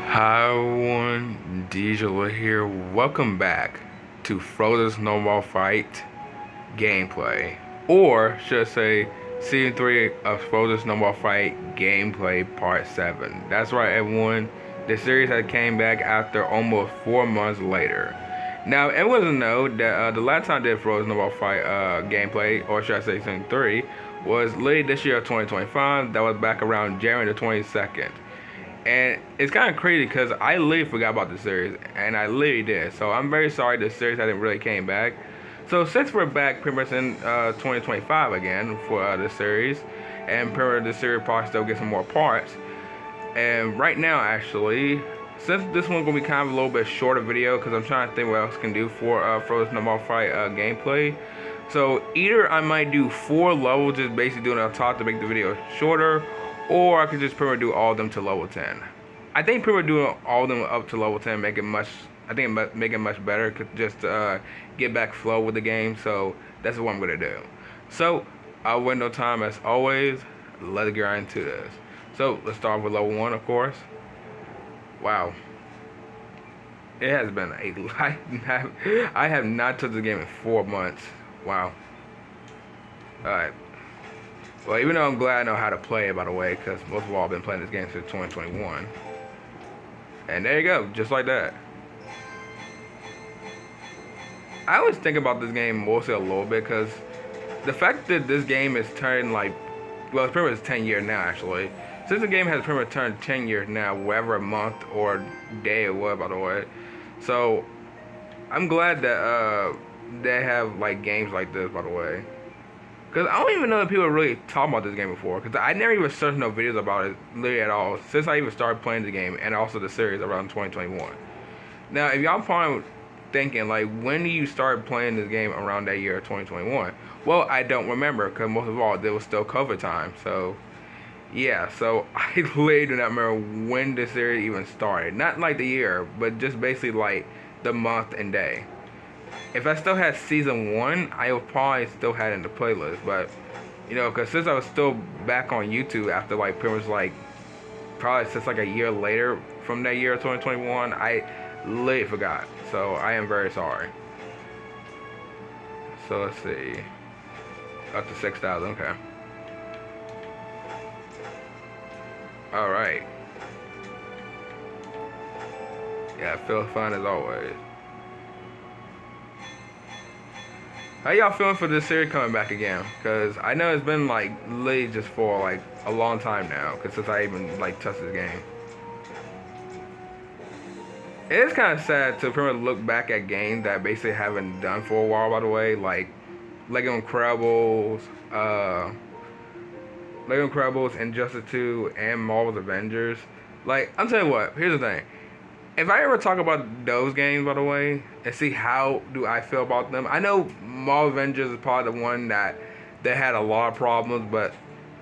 Hi everyone, Diesel here. Welcome back to Frozen Snowball Fight gameplay, or should I say, Season 3 of Frozen Snowball Fight gameplay Part 7. That's right, everyone. The series has came back after almost 4 months later. Now, everyone doesn't know that the last time I did Frozen Snowball Fight gameplay, or should I say Season 3, was late this year of 2025. That was back around January the 22nd. And it's kind of crazy because I literally forgot about the series, and I literally did. So I'm very sorry the series hasn't really came back. So since we're back pretty much in 2025 again for the series, and pretty much the series probably still get some more parts. And right now, actually, since this one's gonna be kind of a little bit shorter video, because I'm trying to think what else I can do for Frozen Snowball Fight gameplay. So either I might do 4 levels, just basically doing a top to make the video shorter, or I could just pretty much do all of them to level 10. I think pretty much doing all of them up to level 10 make it much. I think make it much better, just get back flow with the game. So that's what I'm gonna do. So I'll wait no time as always. Let's get right into this. So let's start with level 1, of course. Wow, it has been I have not touched the game in 4 months. Wow. All right. Well, even though I'm glad I know how to play it, by the way, because most of all, I've been playing this game since 2021. And there you go, just like that. I always think about this game mostly a little bit, because the fact that this game is turning like, well, it's pretty much 10 years now, actually. Since the game has pretty much turned 10 years now, whatever month or day it was, by the way. So, I'm glad that they have like games like this, by the way. Because I don't even know if people really talk about this game before. Because I never even searched no videos about it literally at all since I even started playing the game and also the series around 2021. Now, if y'all probably thinking, like, when do you start playing this game around that year, 2021? Well, I don't remember because most of all, there was still COVID time. So, yeah. So, I literally do not remember when the series even started. Not like the year, but just basically like the month and day. If I still had season 1, I would probably still had it in the playlist. But, you know, because since I was still back on YouTube after like pretty much like probably since like a year later from that year 2021, I literally forgot. So I am very sorry. So let's see, up to 6,000. Okay. All right. Yeah, I feel fun as always. How y'all feeling for this series coming back again? Because I know it's been like literally just for like a long time now. Because since I even like touched this game, it is kind of sad to pretty much look back at games that I basically haven't done for a while. By the way, like Lego Incredibles, Injustice 2, and Marvel's Avengers. Like, I'm telling you what. Here's the thing. If I ever talk about those games, by the way, and see how do I feel about them, I know Marvel Avengers is probably the one that had a lot of problems, but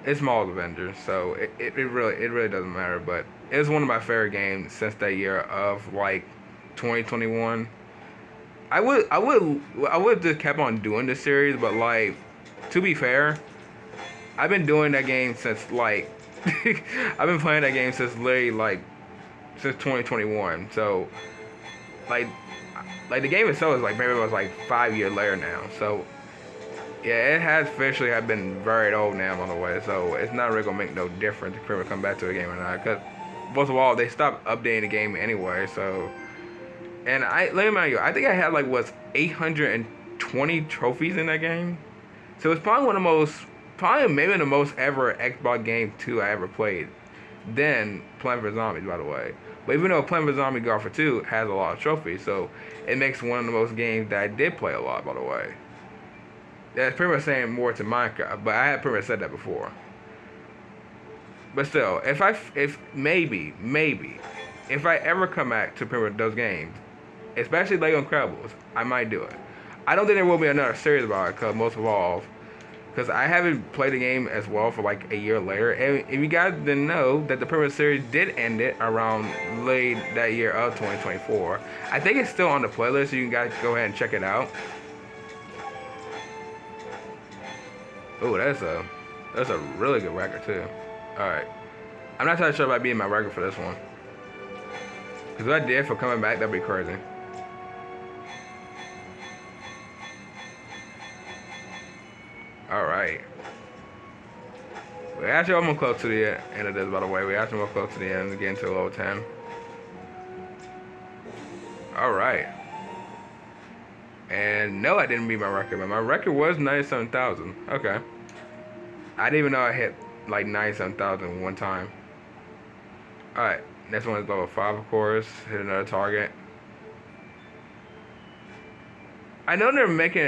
it's Marvel Avengers, so it really doesn't matter. But it's one of my favorite games since that year of like 2021. I would just kept on doing this series, but like, to be fair, I've been doing that game since like I've been playing that game since literally like since 2021. So like the game itself is like maybe it was like 5 years later now. So yeah, it has officially have been very old now on the way. So it's not really gonna make no difference if we ever come back to the game or not. Cause most of all, they stopped updating the game anyway. So, and let me remind you, I think I had like 820 trophies in that game. So it's probably one of the most, probably maybe the most ever Xbox game 2 I ever played. Then Plants vs Zombies, by the way. But even though Plants vs Zombies Garden 2 has a lot of trophies, so it makes one of the most games that I did play a lot, by the way. That's pretty much saying more to Minecraft, but I had pretty much said that before. But still, if maybe, if I ever come back to pretty much those games, especially Lego Incredibles, I might do it. I don't think there will be another series about it, because most of all, because I haven't played the game as well for like a year later. And if you guys didn't know that the previous series did end it around late that year of 2024. I think it's still on the playlist, so you guys go ahead and check it out. Oh, that's a really good record too. Alright. I'm not too sure about beating my record for this one. Because if I did for coming back, that'd be crazy. Alright. We're actually almost close to the end of this, by the way. We're actually almost close to the end, getting to level 10. Alright. And no, I didn't beat my record, but my record was 97,000. Okay. I didn't even know I hit like 97,000 one time. Alright, next one is level 5, of course. Hit another target. I know they're making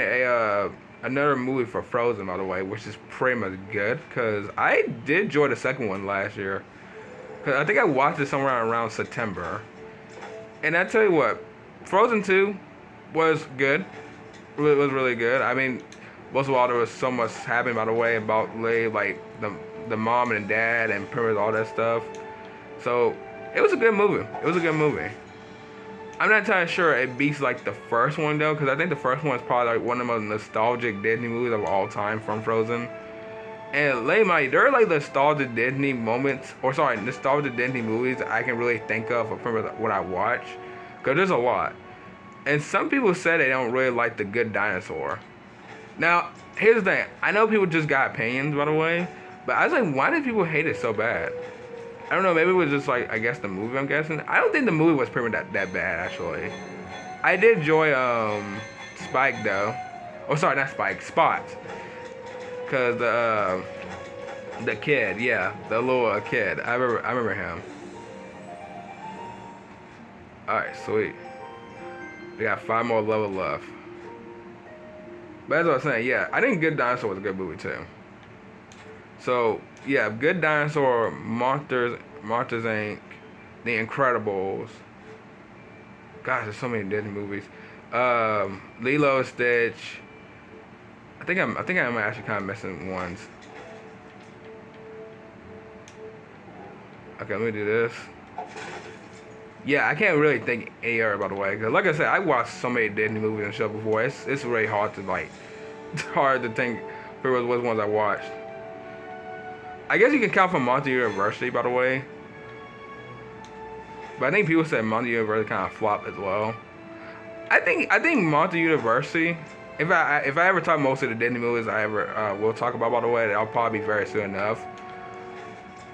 another movie for Frozen, by the way, which is pretty much good, because I did enjoy the second one last year. Because I think I watched it somewhere around September. And I tell you what, Frozen 2 was good. It was really good. I mean, most of all, there was so much happening, by the way, about like the mom and dad and pretty much all that stuff. So it was a good movie. It was a good movie. I'm not entirely sure it beats like the first one though, because I think the first one is probably like one of the most nostalgic Disney movies of all time from Frozen. And there are like nostalgic Disney moments, or sorry, nostalgic Disney movies I can really think of from what I watch, because there's a lot. And some people say they don't really like The Good Dinosaur. Now, here's the thing. I know people just got opinions, by the way, but I was like, why did people hate it so bad? I don't know, maybe it was just like, I guess the movie, I'm guessing. I don't think the movie was pretty much that bad, actually. I did enjoy Spike, though. Oh, sorry, not Spike, Spot. Because the kid, yeah, the little kid. I remember him. Alright, sweet. We got 5 more levels left. But as I was saying, yeah, I think Good Dinosaur was a good movie, too. So, yeah, Good Dinosaur, Monsters Inc., The Incredibles. Gosh, there's so many Disney movies. Lilo and Stitch. I think I'm actually kind of missing ones. Okay, let me do this. Yeah, I can't really think any other, by the way, because like I said, I watched so many Disney movies and stuff before. It's really hard to like, it's hard to think for which ones I watched. I guess you can count from Monsters University, by the way. But I think people said Monsters University kind of flopped as well. I think Monsters University. If I ever talk most of the Disney movies I ever will talk about, by the way, that'll probably be very soon enough.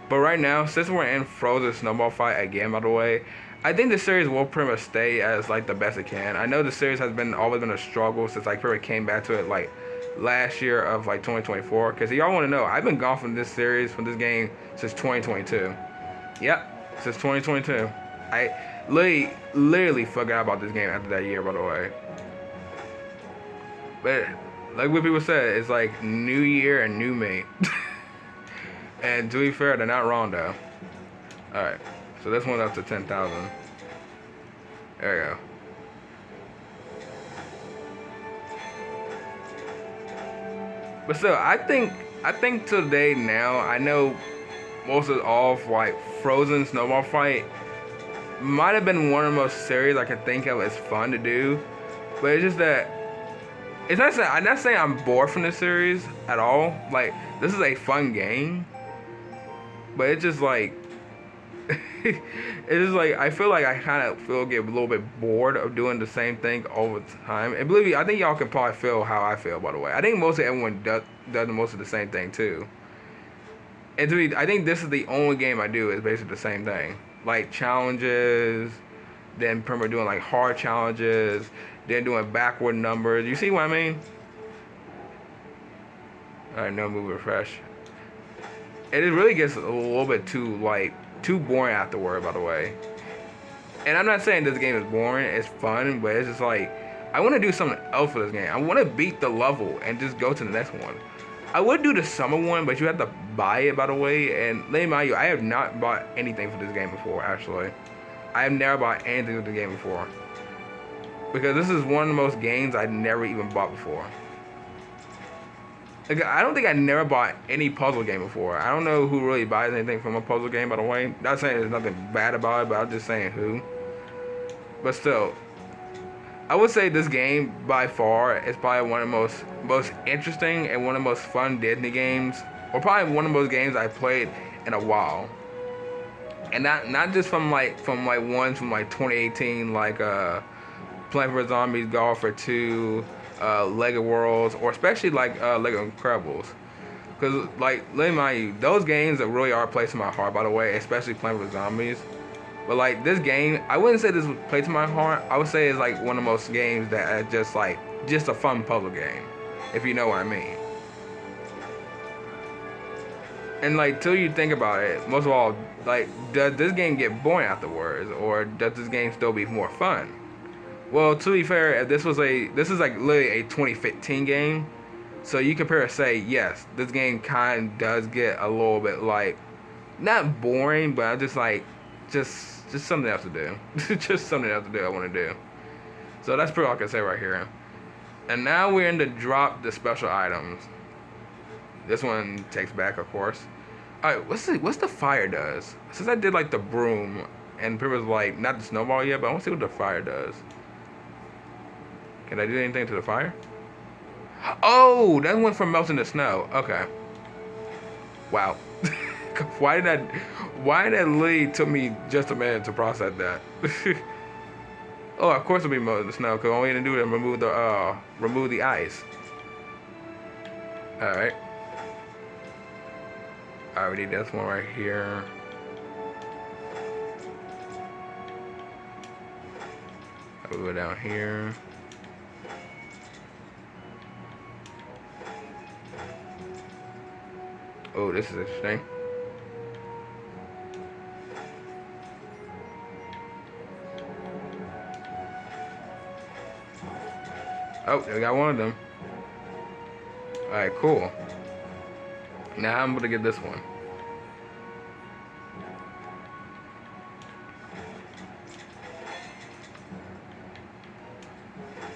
But right now, since we're in Frozen Snowball Fight again, by the way, I think the series will pretty much stay as like the best it can. I know the series has always been a struggle since I pretty much came back to it like last year of like 2024. Because y'all want to know, I've been gone from this series, from this game, since 2022. Yep, since 2022. I literally forgot about this game after that year, by the way. But like what people said, it's like new year and new me. And to be fair, they're not wrong though. Alright, so this one's up to 10,000. There we go. But still, I think today now, I know most of all like Frozen Snowball Fight might have been one of the most series I can think of as fun to do. But it's just that I'm not saying I'm bored from this series at all. Like, this is a fun game. But it's just like I feel like I kind of get a little bit bored of doing the same thing all the time. And believe me, I think y'all can probably feel how I feel, by the way. I think mostly everyone does most of the same thing too. And to me, I think this is the only game I do is basically the same thing. Like challenges, then pretty much doing like hard challenges, then doing backward numbers. You see what I mean? Alright, no move refresh. And it really gets a little bit too boring afterward, by the way. And I'm not saying this game is boring, it's fun, but it's just like, I want to do something else for this game. I want to beat the level and just go to the next one. I would do the summer one, but you have to buy it, by the way. And let me remind you, I have not bought anything for this game before, actually. I have never bought anything for the game before. Because this is one of the most games I never even bought before. Like, I don't think I never bought any puzzle game before. I don't know who really buys anything from a puzzle game, by the way. Not saying there's nothing bad about it, but I'm just saying who. But still, I would say this game, by far, is probably one of the most interesting and one of the most fun Disney games. Or probably one of the most games I've played in a while. and not just from ones from like 2018, like Plant vs Zombies, Golf for 2, Lego Worlds, or especially like Lego Incredibles. Because, like, let me mind you, those games that really are placed in my heart, by the way, especially Plant vs Zombies. But, like, this game, I wouldn't say this plays in my heart. I would say it's, like, one of the most games that are just, like, just a fun puzzle game, if you know what I mean. And, like, till you think about it, most of all, like, does this game get boring afterwards, or does this game still be more fun? Well, to be fair, if this is like literally a 2015 game, so you compare say, yes, this game kind of does get a little bit like, not boring, but I'm just like, just something else to do. Just something else to do I want to do. So that's pretty all I can say right here. And now we're in the drop the special items. This one takes back, of course. Alright, what's the fire does? Since I did like the broom, and people was like, not the snowball yet, but I want to see what the fire does. Can I do anything to the fire? Oh, that went from melting to snow. Okay. Wow. Why did that lead took me just a minute to process that? Oh, of course it'll be melting the snow, because all we need to do is remove the ice. Alright. I already did this one right here. I'll go down here. Oh, this is interesting. Oh, we got one of them. Alright, cool. Now I'm gonna get this one.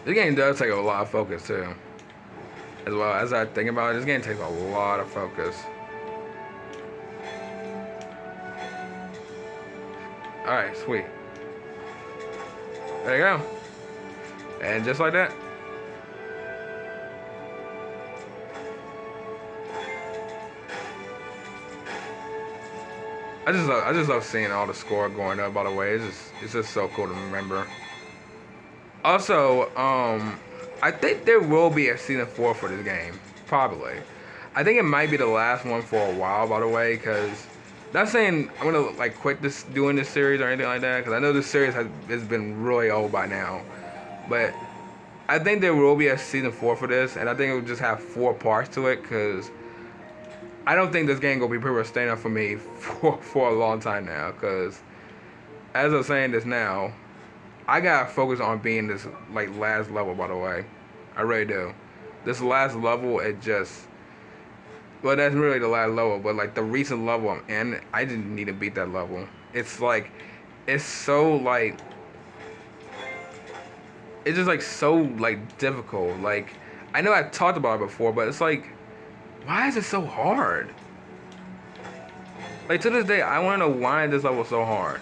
This game does take a lot of focus too. As well as I think about it, this game takes a lot of focus. Alright, sweet. There you go. And just like that. I just love seeing all the score going up, by the way. It's just so cool to remember. Also, I think there will be a season 4 for this game. Probably. I think it might be the last one for a while, by the way, because not saying I'm gonna like quit doing this series or anything like that, because I know this series has been really old by now. But I think there will be a season 4 for this, and I think it will just have 4 parts to it, because I don't think this game gonna be pretty much staying up for me for a long time now. Because as I'm saying this now, I gotta focus on being this like last level. By the way, I really do. This last level, it just, well, that's really the last level, but like the recent level I'm in, I didn't need to beat that level. It's like, it's so like, it's just like so like difficult. Like, I know I talked about it before, but it's like, why is it so hard? Like, to this day, I want to know why this level is so hard.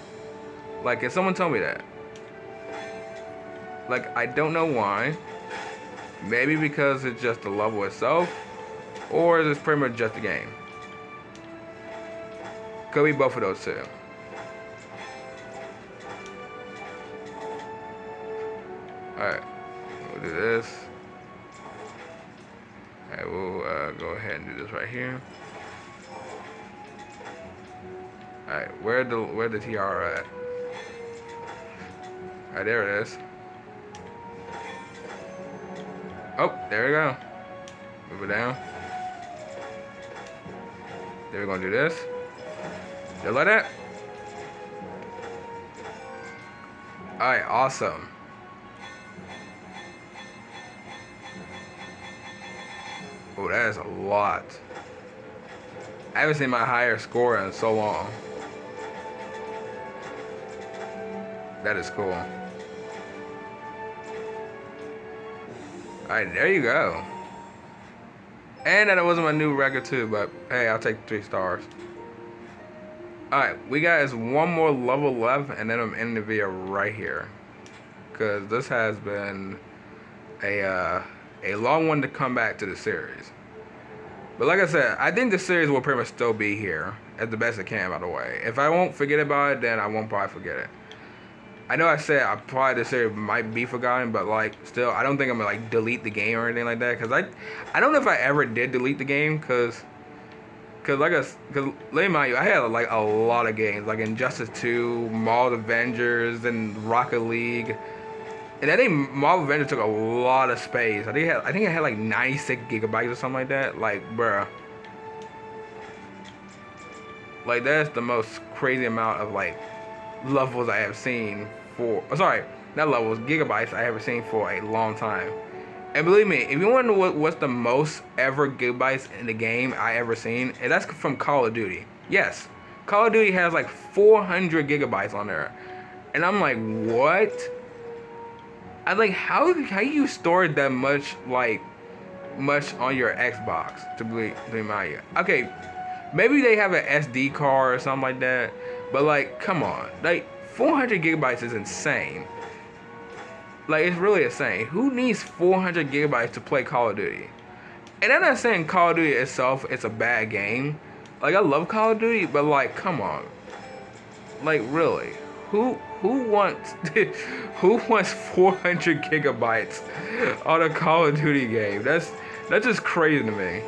Like, can someone tell me that? Like, I don't know why. Maybe because it's just the level itself, or is it pretty much just the game? Could be both of those two. Alright, we'll do this. Alright, we'll go ahead and do this right here. Alright, where the tiara at? Alright, there it is. Oh, there we go. Move it down. Then we're gonna do this. Just like that. Alright, awesome. Oh, that is a lot. I haven't seen my higher score in so long. That is cool. Alright, there you go. And that wasn't my new record too, but hey, I'll take 3 stars. Alright, we got is one more level left, and then I'm ending the video right here. Because this has been a long one to come back to the series. But like I said, I think the series will pretty much still be here. as the best I can, by the way. If I won't forget about it, then I won't probably forget it. I know I said I probably this series might be forgotten, but like still, I don't think I'm gonna like delete the game or anything like that. Cause I don't know if I ever did delete the game, cause let me mind you, I had like a lot of games, like Injustice 2, Marvel Avengers, and Rocket League. And I think Marvel Avengers took a lot of space. I think it had like 96 gigabytes or something like that. Like, bruh. Like, that's the most crazy amount of like levels I have seen for, oh, sorry, not levels, gigabytes I ever seen for a long time. And believe me, if you want to know what's the most ever gigabytes in the game I ever seen, and that's from Call of Duty. Yes, Call of Duty has like 400 gigabytes on there, and I'm like, what? I like how you store that much much on your Xbox to remind you. Okay, maybe they have an SD card or something like that, but like, come on, like 400 gigabytes is insane. Like, it's really insane. Who needs 400 gigabytes to play Call of Duty? And I'm not saying Call of Duty itself it's a bad game. Like, I love Call of Duty, but like, come on. Like, really, who wants who wants 400 gigabytes on a Call of Duty game? That's just crazy to me.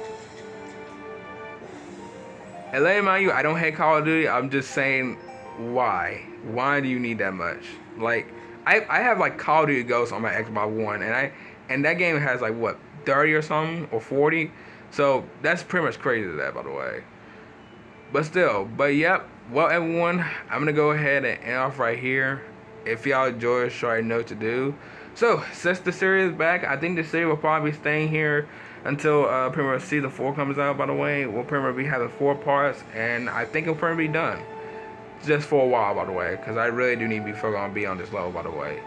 And let me remind you, I don't hate Call of Duty. I'm just saying, why? Why do you need that much? Like, I have like Call of Duty Ghosts on my Xbox One, and that game has like what 30 or something or 40. So that's pretty much crazy to that, by the way. But still, yep. Well, everyone, I'm gonna go ahead and end off right here. If y'all enjoy it, sure I know what to do. So since the series is back, I think the series will probably be staying here until pretty much season 4 comes out. By the way, we'll pretty much be having 4 parts, and I think it'll pretty much be done. Just for a while, by the way, because I really do need to be on this level, by the way.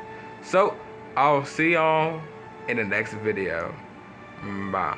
So I'll see y'all in the next video. Bye.